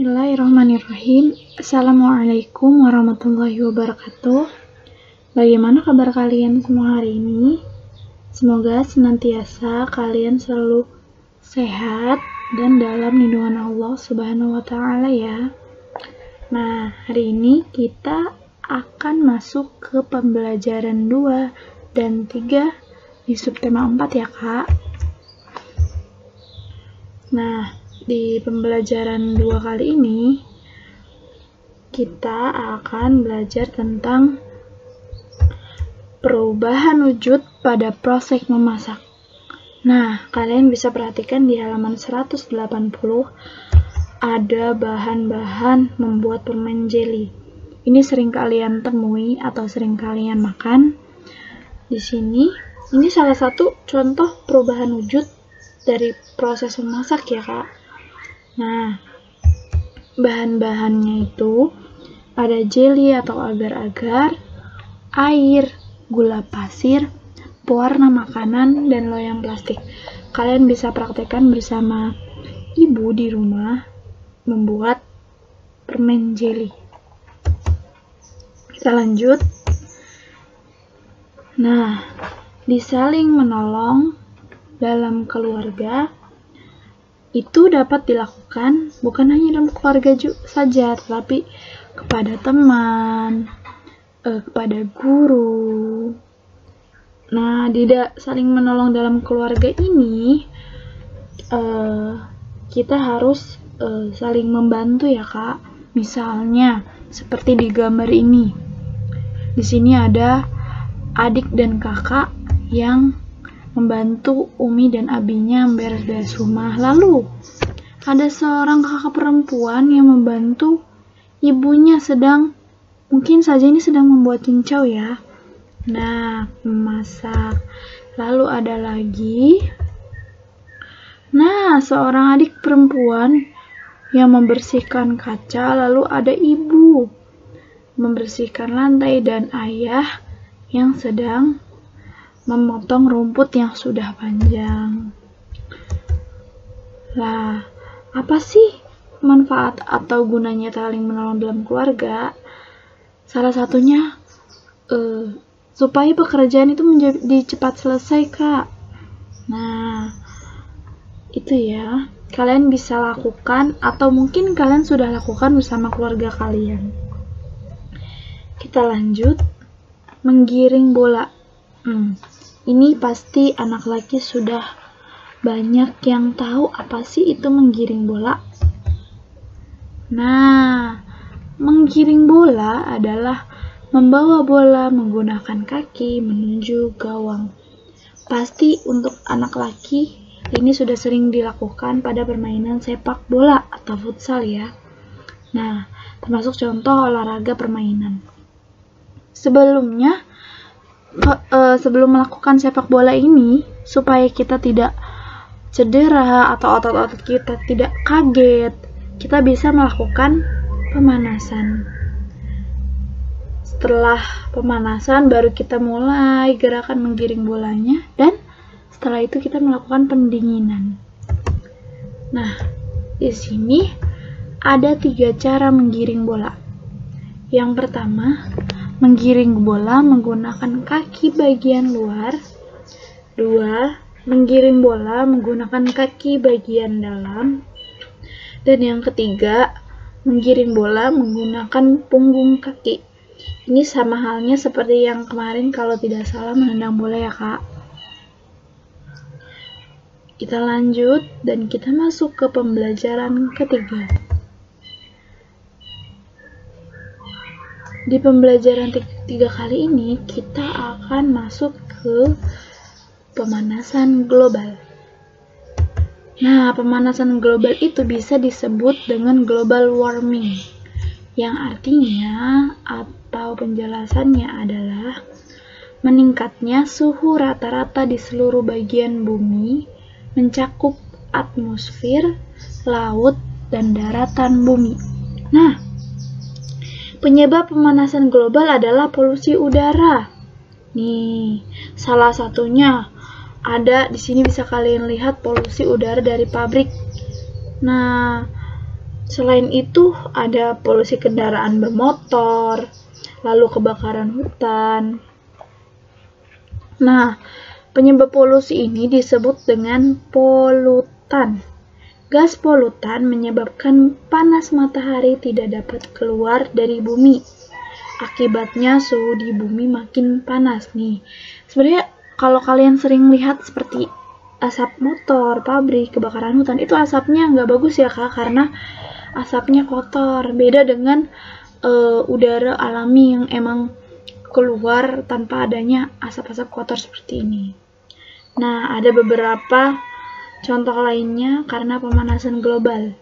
Bismillahirrahmanirrahim. Assalamualaikum warahmatullahi wabarakatuh. Bagaimana kabar kalian semua hari ini? Semoga senantiasa kalian selalu sehat dan dalam lindungan Allah Subhanahu wa Ta'ala ya. Nah, hari ini kita akan masuk ke pembelajaran 2 dan 3 di subtema 4 ya Kak. Nah, di pembelajaran 2 kali ini kita akan belajar tentang perubahan wujud pada proses memasak. Nah, kalian bisa perhatikan di halaman 180 ada bahan-bahan membuat permen jelly. Ini sering kalian temui atau sering kalian makan. Di sini, ini salah satu contoh perubahan wujud dari proses memasak ya Kak. Nah, bahan-bahannya itu ada jelly atau agar-agar, air, gula pasir, pewarna makanan, dan loyang plastik. Kalian bisa praktekkan bersama ibu di rumah membuat permen jelly. Kita lanjut. Nah, di saling menolong dalam keluarga itu dapat dilakukan bukan hanya dalam keluarga saja, tetapi kepada teman, kepada guru. Nah, saling menolong dalam keluarga ini, kita harus saling membantu ya Kak. Misalnya, seperti di gambar ini. Di sini ada adik dan kakak yang membantu Umi dan Abinya memberes-beres rumah. Lalu, ada seorang kakak perempuan yang membantu ibunya mungkin saja ini sedang membuat cincau ya. Nah, memasak. Lalu ada lagi, seorang adik perempuan yang membersihkan kaca. Lalu ada ibu membersihkan lantai dan ayah yang sedang memotong rumput yang sudah panjang. Lah, apa sih manfaat atau gunanya saling menolong dalam keluarga? Salah satunya supaya pekerjaan itu menjadi cepat selesai Kak. Nah, itu ya. Kalian bisa lakukan atau mungkin kalian sudah lakukan bersama keluarga kalian. Kita lanjut. Menggiring bola. Ini pasti anak laki sudah banyak yang tahu apa sih itu menggiring bola. Nah, menggiring bola adalah membawa bola menggunakan kaki menuju gawang. Pasti untuk anak laki ini sudah sering dilakukan pada permainan sepak bola atau futsal ya. Nah, termasuk contoh olahraga permainan. Sebelum melakukan sepak bola ini, supaya kita tidak cedera atau otot-otot kita tidak kaget, kita bisa melakukan pemanasan. Setelah pemanasan, baru kita mulai gerakan menggiring bolanya, dan setelah itu kita melakukan pendinginan. Nah, di sini ada 3 cara menggiring bola. Yang pertama, menggiring bola menggunakan kaki bagian luar. 2. Menggiring bola menggunakan kaki bagian dalam. Dan yang ketiga, menggiring bola menggunakan punggung kaki. Ini sama halnya seperti yang kemarin kalau tidak salah menendang bola ya Kak. Kita lanjut dan kita masuk ke pembelajaran ketiga. Di pembelajaran 3 kali ini, kita akan masuk ke pemanasan global. Nah, pemanasan global itu bisa disebut dengan global warming, yang artinya atau penjelasannya adalah meningkatnya suhu rata-rata di seluruh bagian bumi, mencakup atmosfer, laut, dan daratan bumi. Nah, penyebab pemanasan global adalah polusi udara. Nih, salah satunya ada di sini bisa kalian lihat polusi udara dari pabrik. Nah, Selain itu, ada polusi kendaraan bermotor, lalu kebakaran hutan. Nah, penyebab polusi ini disebut dengan polutan. Gas polutan menyebabkan panas matahari tidak dapat keluar dari bumi. Akibatnya suhu di bumi makin panas nih. Sebenarnya kalau kalian sering lihat seperti asap motor, pabrik, kebakaran hutan, itu asapnya nggak bagus ya Kak, karena asapnya kotor. Beda dengan udara alami yang emang keluar tanpa adanya asap-asap kotor seperti ini. Nah, ada beberapa contoh lainnya karena pemanasan global.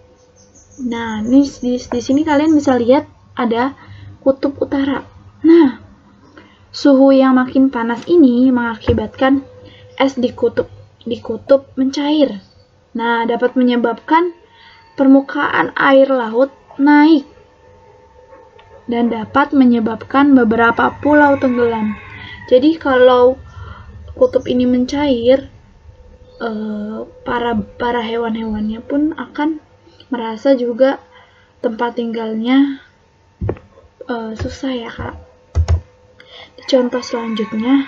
Nah, ini di sini kalian bisa lihat ada kutub utara. Nah, suhu yang makin panas ini mengakibatkan es di kutub mencair. Nah, dapat menyebabkan permukaan air laut naik dan dapat menyebabkan beberapa pulau tenggelam. Jadi kalau kutub ini mencair, para hewan-hewannya pun akan merasa juga tempat tinggalnya susah ya Kak. Contoh selanjutnya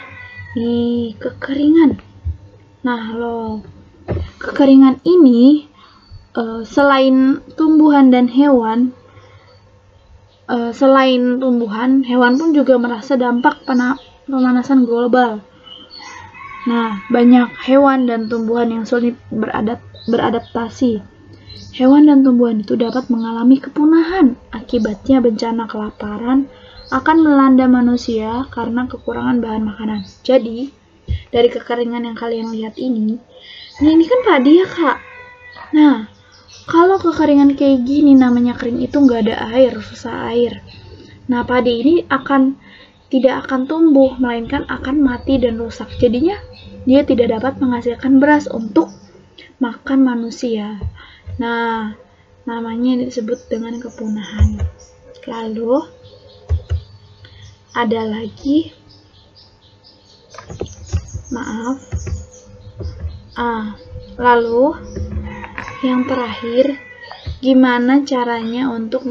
di kekeringan. Nah, kekeringan ini selain tumbuhan dan hewan, hewan pun juga merasa dampak pemanasan global. Nah, banyak hewan dan tumbuhan yang sulit beradaptasi. Hewan dan tumbuhan itu dapat mengalami kepunahan. Akibatnya bencana kelaparan akan melanda manusia karena kekurangan bahan makanan. Jadi, dari kekeringan yang kalian lihat ini kan padi ya Kak. Nah, kalau kekeringan kayak gini namanya kering itu nggak ada air, susah air. Nah, padi ini tidak akan tumbuh, melainkan akan mati dan rusak. Jadinya dia tidak dapat menghasilkan beras untuk makan manusia. Nah, namanya disebut dengan kepunahan. Lalu ada lagi, lalu yang terakhir, gimana caranya untuk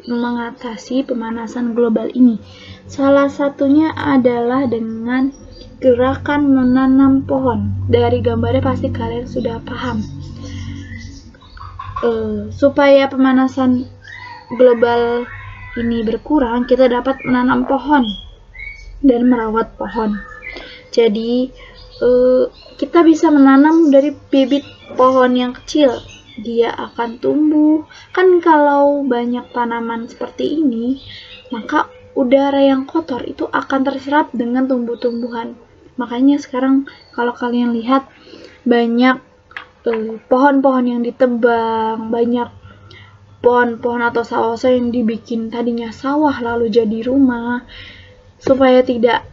mengatasi pemanasan global ini? Salah satunya adalah dengan gerakan menanam pohon. Dari gambarnya pasti kalian sudah paham. Supaya pemanasan global ini berkurang, kita dapat menanam pohon dan merawat pohon. Jadi, kita bisa menanam dari bibit pohon yang kecil, dia akan tumbuh. Kan kalau banyak tanaman seperti ini, maka udara yang kotor itu akan terserap dengan tumbuh-tumbuhan. Makanya sekarang kalau kalian lihat banyak pohon-pohon yang ditebang, banyak pohon-pohon atau sawah-sawah yang dibikin tadinya sawah lalu jadi rumah. Supaya tidak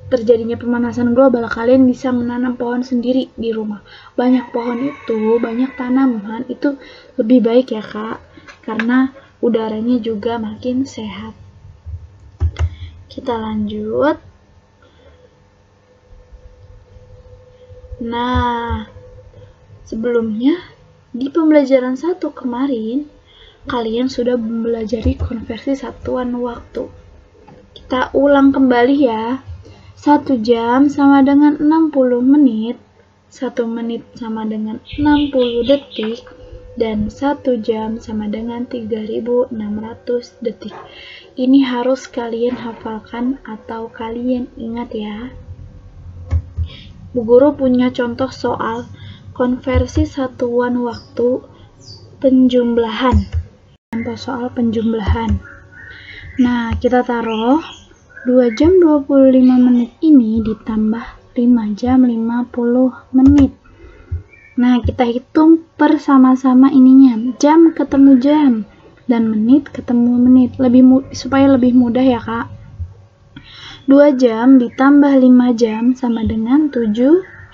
terjadinya pemanasan global, kalian bisa menanam pohon sendiri di rumah. Banyak pohon itu, banyak tanaman itu lebih baik ya Kak, karena udaranya juga makin sehat. Kita lanjut. Nah, sebelumnya di pembelajaran 1 kemarin, kalian sudah mempelajari konversi satuan waktu. Kita ulang kembali ya. 1 jam sama dengan 60 menit, 1 menit sama dengan 60 detik, dan 1 jam sama dengan 3600 detik. Ini harus kalian hafalkan atau kalian ingat ya. Bu Guru punya contoh soal konversi satuan waktu penjumlahan. Contoh soal penjumlahan. Nah, kita taruh 2 jam 25 menit ini ditambah 5 jam 50 menit. Nah, kita hitung bersama-sama ininya. Jam ketemu jam dan menit ketemu menit. Supaya lebih mudah ya, Kak. 2 jam ditambah 5 jam sama dengan 7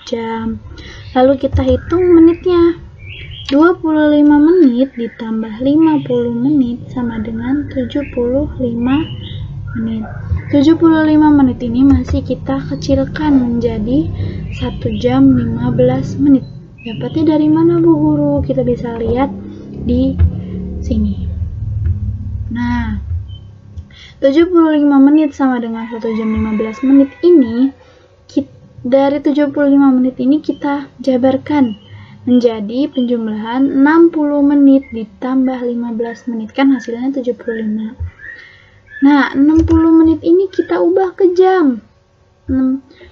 jam. Lalu kita hitung menitnya. 25 menit ditambah 50 menit sama dengan 75 menit. 75 menit ini masih kita kecilkan menjadi 1 jam 15 menit. Dapatnya dari mana Bu Guru? Kita bisa lihat di sini. Nah, 75 menit sama dengan 1 jam 15 menit ini, dari 75 menit ini kita jabarkan menjadi penjumlahan 60 menit ditambah 15 menit, kan hasilnya 75. Nah, 60 menit ini kita ubah ke jam.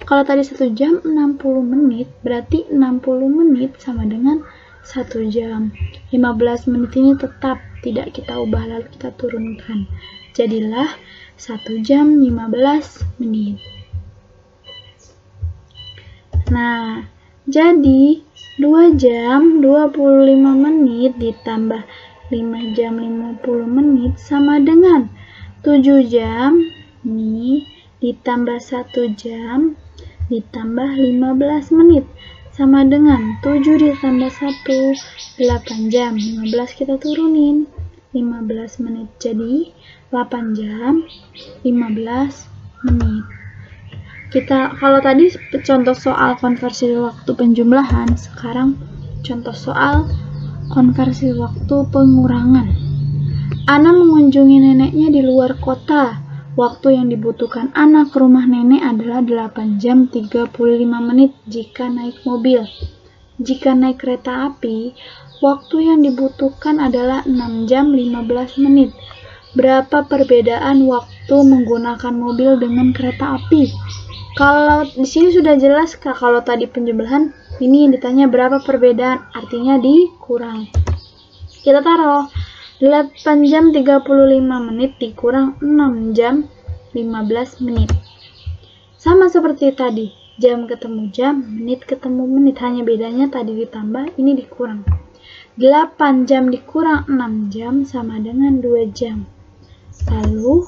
Kalau tadi 1 jam 60 menit, berarti 60 menit sama dengan 1 jam. 15 menit ini tetap tidak kita ubah, lalu kita turunkan. Jadilah 1 jam 15 menit. Nah, jadi 2 jam 25 menit ditambah 5 jam 50 menit sama dengan 7 jam nih ditambah 1 jam ditambah 15 menit sama dengan 7 ditambah 1, 8 jam. 15 kita turunin, 15 menit. Jadi 8 jam 15 menit. Kalau tadi contoh soal konversi waktu penjumlahan, sekarang contoh soal konversi waktu pengurangan. Ana mengunjungi neneknya di luar kota. Waktu yang dibutuhkan Ana ke rumah nenek adalah 8 jam 35 menit jika naik mobil. Jika naik kereta api, waktu yang dibutuhkan adalah 6 jam 15 menit. Berapa perbedaan waktu menggunakan mobil dengan kereta api? Kalau di sini sudah jelas, Kak, kalau tadi penjumlahan, ini yang ditanya berapa perbedaan, artinya dikurang. Kita taruh 8 jam 35 menit dikurang 6 jam 15 menit. Sama seperti tadi, jam ketemu jam, menit ketemu menit, hanya bedanya tadi ditambah, ini dikurang. 8 jam dikurang 6 jam sama dengan 2 jam. Lalu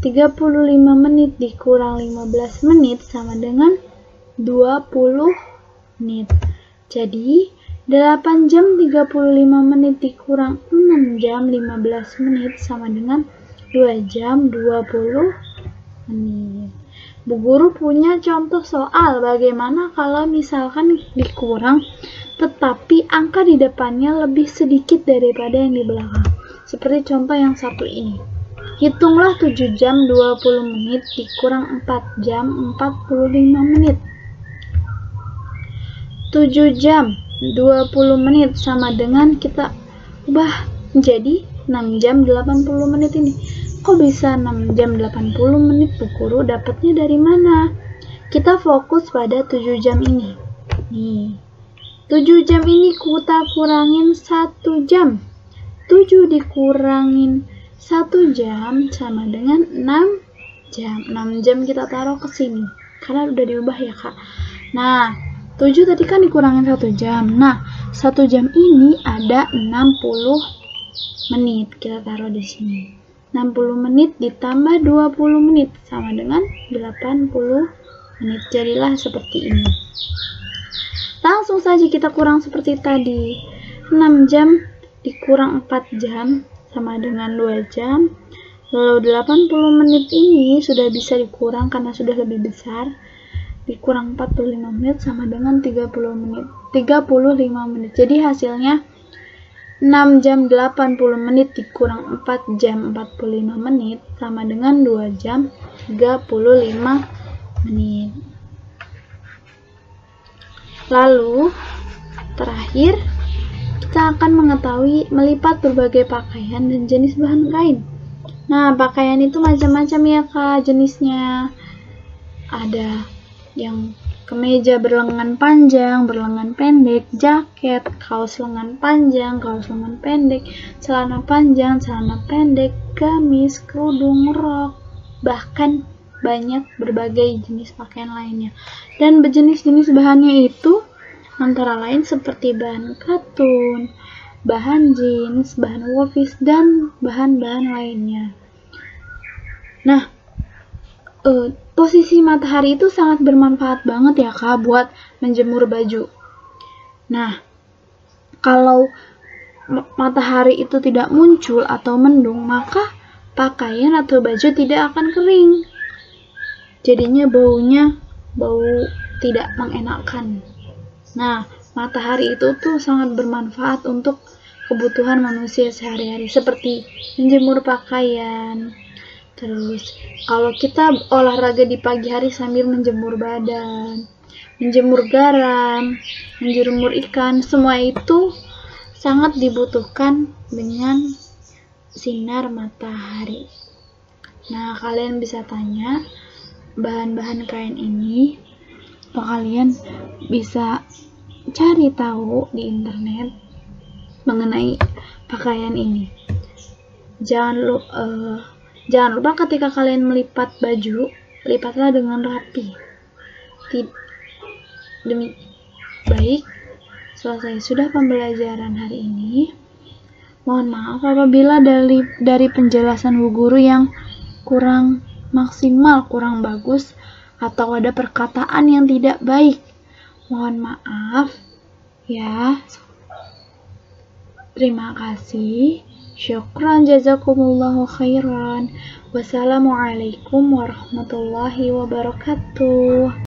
35 menit dikurang 15 menit sama dengan 20 menit. Jadi 8 jam 35 menit dikurang 6 jam 15 menit sama dengan 2 jam 20 menit. Bu Guru punya contoh soal bagaimana kalau misalkan dikurang tetapi angka di depannya lebih sedikit daripada yang di belakang. Seperti contoh yang satu ini. Hitunglah 7 jam 20 menit dikurang 4 jam 45 menit. 7 jam 20 menit sama dengan kita ubah menjadi 6 jam 80 menit ini. Kok bisa 6 jam 80 menit, Bu Guru? Dapatnya dari mana? Kita fokus pada 7 jam ini. Nih, 7 jam ini kita kurangin 1 jam. 7 dikurangin 1 jam sama dengan 6 jam. 6 jam kita taruh ke sini. Karena udah diubah ya, Kak. Nah, 7 tadi kan dikurangin 1 jam. Nah, 1 jam ini ada 60 menit. Kita taruh di sini. 60 menit ditambah 20 menit sama dengan 80 menit. Jadilah seperti ini. Langsung saja kita kurang seperti tadi. 6 jam dikurang 4 jam sama dengan 2 jam. Lalu 80 menit ini sudah bisa dikurang karena sudah lebih besar. Dikurang 45 menit sama dengan 35 menit. Jadi hasilnya 6 jam 80 menit dikurang 4 jam 45 menit sama dengan 2 jam 35 menit. Lalu terakhir kita akan mengetahui melipat berbagai pakaian dan jenis bahan kain. Nah, pakaian itu macam-macam ya, Kak, jenisnya. Ada yang kemeja berlengan panjang, berlengan pendek, jaket, kaos lengan panjang, kaos lengan pendek, celana panjang, celana pendek, gamis, kerudung, rok, bahkan banyak berbagai jenis pakaian lainnya. Dan berjenis-jenis bahannya itu antara lain seperti bahan katun, bahan jeans, bahan wovis, dan bahan-bahan lainnya. Nah, posisi matahari itu sangat bermanfaat banget ya, Kak, buat menjemur baju. Nah, kalau matahari itu tidak muncul atau mendung, maka pakaian atau baju tidak akan kering. Jadinya bau tidak mengenakan. Nah, matahari itu tuh sangat bermanfaat untuk kebutuhan manusia sehari-hari seperti menjemur pakaian. Terus kalau kita olahraga di pagi hari sambil menjemur badan, menjemur garam, menjemur ikan, semua itu sangat dibutuhkan dengan sinar matahari. Nah, kalian bisa tanya bahan-bahan kain ini, atau kalian bisa cari tahu di internet mengenai pakaian ini. Jangan lupa ketika kalian melipat baju, lipatlah dengan rapi. Baik, selesai sudah pembelajaran hari ini. Mohon maaf apabila dari penjelasan Bu Guru yang kurang maksimal, kurang bagus, atau ada perkataan yang tidak baik. Mohon maaf ya. Terima kasih. Syukran jazakumullahu khairan. Wassalamualaikum warahmatullahi wabarakatuh.